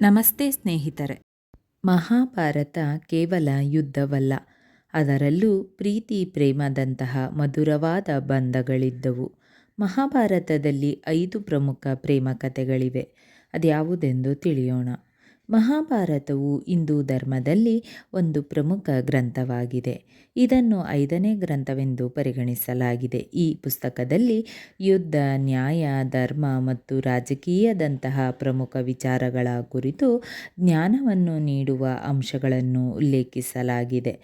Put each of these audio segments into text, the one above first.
ನಮಸ್ತೆ ಸ್ನೇಹಿತರೆ. ಮಹಾಭಾರತ ಕೇವಲ ಯುದ್ಧವಲ್ಲ, ಅದರಲ್ಲೂ ಪ್ರೀತಿ ಪ್ರೇಮದಂತಹ ಮಧುರವಾದ ಬಂಧಗಳಿದ್ದವು. ಮಹಾಭಾರತದಲ್ಲಿ 5 ಪ್ರಮುಖ ಪ್ರೇಮ ಕಥೆಗಳಿವೆ. ಅದ್ಯಾವುದೆಂದು ತಿಳಿಯೋಣ. ಮಹಾಭಾರತವು ಹಿಂದೂ ಧರ್ಮದಲ್ಲಿ ಒಂದು ಪ್ರಮುಖ ಗ್ರಂಥವಾಗಿದೆ. ಇದನ್ನು 5ನೇ ಗ್ರಂಥವೆಂದು ಪರಿಗಣಿಸಲಾಗಿದೆ. ಈ ಪುಸ್ತಕದಲ್ಲಿ ಯುದ್ಧ, ನ್ಯಾಯ, ಧರ್ಮ ಮತ್ತು ರಾಜಕೀಯದಂತಹ ಪ್ರಮುಖ ವಿಚಾರಗಳ ಕುರಿತು ಜ್ಞಾನವನ್ನು ನೀಡುವ ಅಂಶಗಳನ್ನು ಉಲ್ಲೇಖಿಸಲಾಗಿದೆ.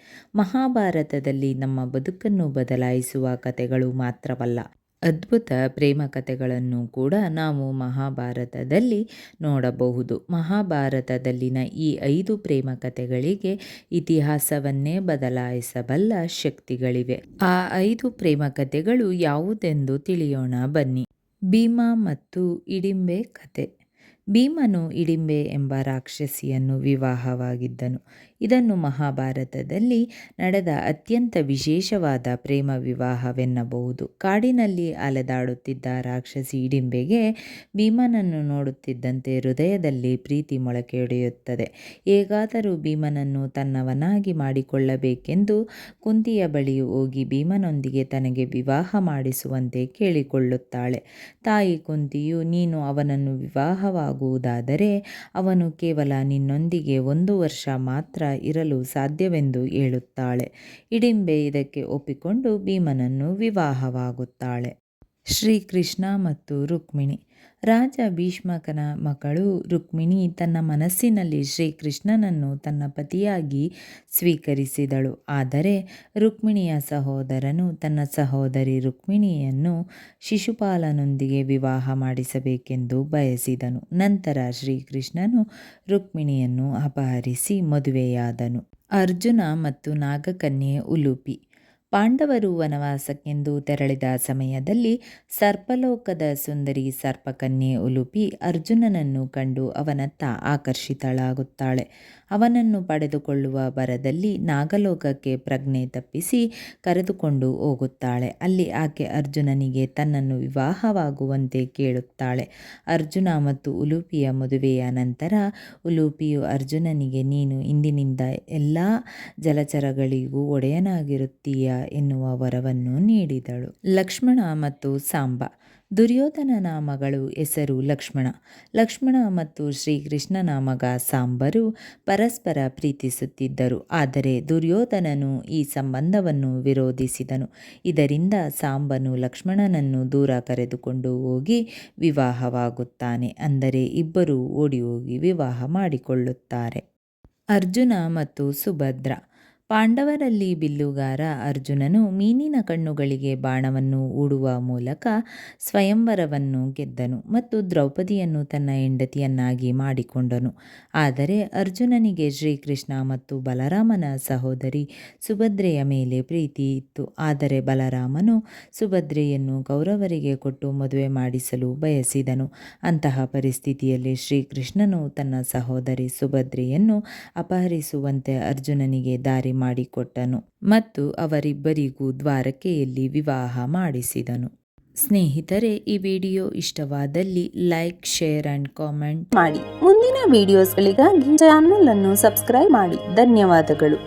ಮಹಾಭಾರತದಲ್ಲಿ ನಮ್ಮ ಬದುಕನ್ನು ಬದಲಾಯಿಸುವ ಕಥೆಗಳು ಮಾತ್ರವಲ್ಲ, ಅದ್ಭುತ ಪ್ರೇಮ ಕಥೆಗಳನ್ನು ಕೂಡ ನಾವು ಮಹಾಭಾರತದಲ್ಲಿ ನೋಡಬಹುದು. ಮಹಾಭಾರತದಲ್ಲಿನ ಈ 5 ಪ್ರೇಮ ಕಥೆಗಳಿಗೆ ಇತಿಹಾಸವನ್ನೇ ಬದಲಾಯಿಸಬಲ್ಲ ಶಕ್ತಿಗಳಿವೆ. ಆ 5 ಪ್ರೇಮ ಕಥೆಗಳು ಯಾವುದೆಂದು ತಿಳಿಯೋಣ ಬನ್ನಿ. ಭೀಮ ಮತ್ತು ಹಿಡಿಂಬೆ ಕಥೆ. ಭೀಮನು ಹಿಡಿಂಬೆ ಎಂಬ ರಾಕ್ಷಸಿಯನ್ನು ವಿವಾಹವಾಗಿದ್ದನು. ಇದನ್ನು ಮಹಾಭಾರತದಲ್ಲಿ ನಡೆದ ಅತ್ಯಂತ ವಿಶೇಷವಾದ ಪ್ರೇಮ ವಿವಾಹವೆನ್ನಬಹುದು. ಕಾಡಿನಲ್ಲಿ ಅಲೆದಾಡುತ್ತಿದ್ದ ರಾಕ್ಷಸಿ ಹಿಡಿಂಬೆಗೆ ಭೀಮನನ್ನು ನೋಡುತ್ತಿದ್ದಂತೆ ಹೃದಯದಲ್ಲಿ ಪ್ರೀತಿ ಮೊಳಕೆಯೊಡೆಯುತ್ತದೆ. ಹೇಗಾದರೂ ಭೀಮನನ್ನು ತನ್ನವನಾಗಿ ಮಾಡಿಕೊಳ್ಳಬೇಕೆಂದು ಕುಂತಿಯ ಬಳಿ ಹೋಗಿ ಭೀಮನೊಂದಿಗೆ ತನಗೆ ವಿವಾಹ ಮಾಡಿಸುವಂತೆ ಕೇಳಿಕೊಳ್ಳುತ್ತಾಳೆ. ತಾಯಿ ಕುಂತಿಯು, ನೀನು ಅವನನ್ನು ವಿವಾಹವಾಗುವುದಾದರೆ ಅವನು ಕೇವಲ ನಿನ್ನೊಂದಿಗೆ 1 ವರ್ಷ ಮಾತ್ರ ಇರಲು ಸಾಧ್ಯವೆಂದು ಹೇಳುತ್ತಾಳೆ. ಹಿಡಿಂಬೆ ಇದಕ್ಕೆ ಒಪ್ಪಿಕೊಂಡು ಭೀಮನನ್ನು ವಿವಾಹವಾಗುತ್ತಾಳೆ. ಶ್ರೀಕೃಷ್ಣ ಮತ್ತು ರುಕ್ಮಿಣಿ. ರಾಜ ಭೀಷ್ಮಕನ ಮಗಳು ರುಕ್ಮಿಣಿ ತನ್ನ ಮನಸ್ಸಿನಲ್ಲಿ ಶ್ರೀಕೃಷ್ಣನನ್ನು ತನ್ನ ಪತಿಯಾಗಿ ಸ್ವೀಕರಿಸಿದಳು. ಆದರೆ ರುಕ್ಮಿಣಿಯ ಸಹೋದರನು ತನ್ನ ಸಹೋದರಿ ರುಕ್ಮಿಣಿಯನ್ನು ಶಿಶುಪಾಲನೊಂದಿಗೆ ವಿವಾಹ ಮಾಡಿಸಬೇಕೆಂದು ಬಯಸಿದನು. ನಂತರ ಶ್ರೀಕೃಷ್ಣನು ರುಕ್ಮಿಣಿಯನ್ನು ಅಪಹರಿಸಿ ಮದುವೆಯಾದನು. ಅರ್ಜುನ ಮತ್ತು ನಾಗಕನ್ಯೆ ಉಲೂಪಿ. ಪಾಂಡವರು ವನವಾಸಕ್ಕೆಂದು ತೆರಳಿದ ಸಮಯದಲ್ಲಿ ಸರ್ಪಲೋಕದ ಸುಂದರಿ ಸರ್ಪಕನ್ಯೆ ಉಲೂಪಿ ಅರ್ಜುನನನ್ನು ಕಂಡು ಅವನತ್ತ ಆಕರ್ಷಿತಳಾಗುತ್ತಾಳೆ. ಅವನನ್ನು ಪಡೆದುಕೊಳ್ಳುವ ಭರದಲ್ಲಿ ನಾಗಲೋಕಕ್ಕೆ ಪ್ರಜ್ಞೆ ತಪ್ಪಿಸಿ ಕರೆದುಕೊಂಡು ಹೋಗುತ್ತಾಳೆ. ಅಲ್ಲಿ ಆಕೆ ಅರ್ಜುನನಿಗೆ ತನ್ನನ್ನು ವಿವಾಹವಾಗುವಂತೆ ಕೇಳುತ್ತಾಳೆ. ಅರ್ಜುನ ಮತ್ತು ಉಲೂಪಿಯ ಮದುವೆಯ ನಂತರ ಉಲೂಪಿಯು ಅರ್ಜುನನಿಗೆ, ನೀನು ಇಂದಿನಿಂದ ಎಲ್ಲ ಜಲಚರಗಳಿಗೂ ಒಡೆಯನಾಗಿರುತ್ತೀಯ ಎನ್ನುವ ವರವನ್ನು ನೀಡಿದಳು. ಲಕ್ಷ್ಮಣ ಮತ್ತು ಸಾಂಬ. ದುರ್ಯೋಧನನ ಮಗಳು ಹೆಸರು ಲಕ್ಷ್ಮಣ. ಲಕ್ಷ್ಮಣ ಮತ್ತು ಶ್ರೀಕೃಷ್ಣನ ಮಗ ಸಾಂಬರು ಪರಸ್ಪರ ಪ್ರೀತಿಸುತ್ತಿದ್ದರು. ಆದರೆ ದುರ್ಯೋಧನನು ಈ ಸಂಬಂಧವನ್ನು ವಿರೋಧಿಸಿದನು. ಇದರಿಂದ ಸಾಂಬನು ಲಕ್ಷ್ಮಣನನ್ನು ದೂರ ಕರೆದುಕೊಂಡು ಹೋಗಿ ವಿವಾಹವಾಗುತ್ತಾನೆ. ಅಂದರೆ ಇಬ್ಬರೂ ಓಡಿಹೋಗಿ ವಿವಾಹ ಮಾಡಿಕೊಳ್ಳುತ್ತಾರೆ. ಅರ್ಜುನ ಮತ್ತು ಸುಭದ್ರ. ಪಾಂಡವರಲ್ಲಿ ಬಿಲ್ಲುಗಾರ ಅರ್ಜುನನು ಮೀನಿನ ಕಣ್ಣುಗಳಿಗೆ ಬಾಣವನ್ನು ಹೂಡುವ ಮೂಲಕ ಸ್ವಯಂವರವನ್ನು ಗೆದ್ದನು ಮತ್ತು ದ್ರೌಪದಿಯನ್ನು ತನ್ನ ಹೆಂಡತಿಯನ್ನಾಗಿ ಮಾಡಿಕೊಂಡನು. ಆದರೆ ಅರ್ಜುನನಿಗೆ ಶ್ರೀಕೃಷ್ಣ ಮತ್ತು ಬಲರಾಮನ ಸಹೋದರಿ ಸುಭದ್ರೆಯ ಮೇಲೆ ಪ್ರೀತಿ ಇತ್ತು. ಆದರೆ ಬಲರಾಮನು ಸುಭದ್ರೆಯನ್ನು ಕೌರವರಿಗೆ ಕೊಟ್ಟು ಮದುವೆ ಮಾಡಿಸಲು ಬಯಸಿದನು. ಅಂತಹ ಪರಿಸ್ಥಿತಿಯಲ್ಲಿ ಶ್ರೀಕೃಷ್ಣನು ತನ್ನ ಸಹೋದರಿ ಸುಭದ್ರೆಯನ್ನು ಅಪಹರಿಸುವಂತೆ ಅರ್ಜುನನಿಗೆ ದಾರಿ ಮಾಡಿಕೊಟ್ಟನು ಮತ್ತು ಅವರಿಬ್ಬರಿಗೂ ದ್ವಾರಕೆಯಲ್ಲಿ ವಿವಾಹ ಮಾಡಿಸಿದನು. ಸ್ನೇಹಿತರೆ, ಈ ವಿಡಿಯೋ ಇಷ್ಟವಾದಲ್ಲಿ ಲೈಕ್, ಶೇರ್ ಅಂಡ್ ಕಾಮೆಂಟ್ ಮಾಡಿ. ಮುಂದಿನ ವಿಡಿಯೋಸ್ಗಳಿಗಾಗಿ ಚಾನಲ್ ಅನ್ನು ಸಬ್ಸ್ಕ್ರೈಬ್ ಮಾಡಿ. ಧನ್ಯವಾದಗಳು.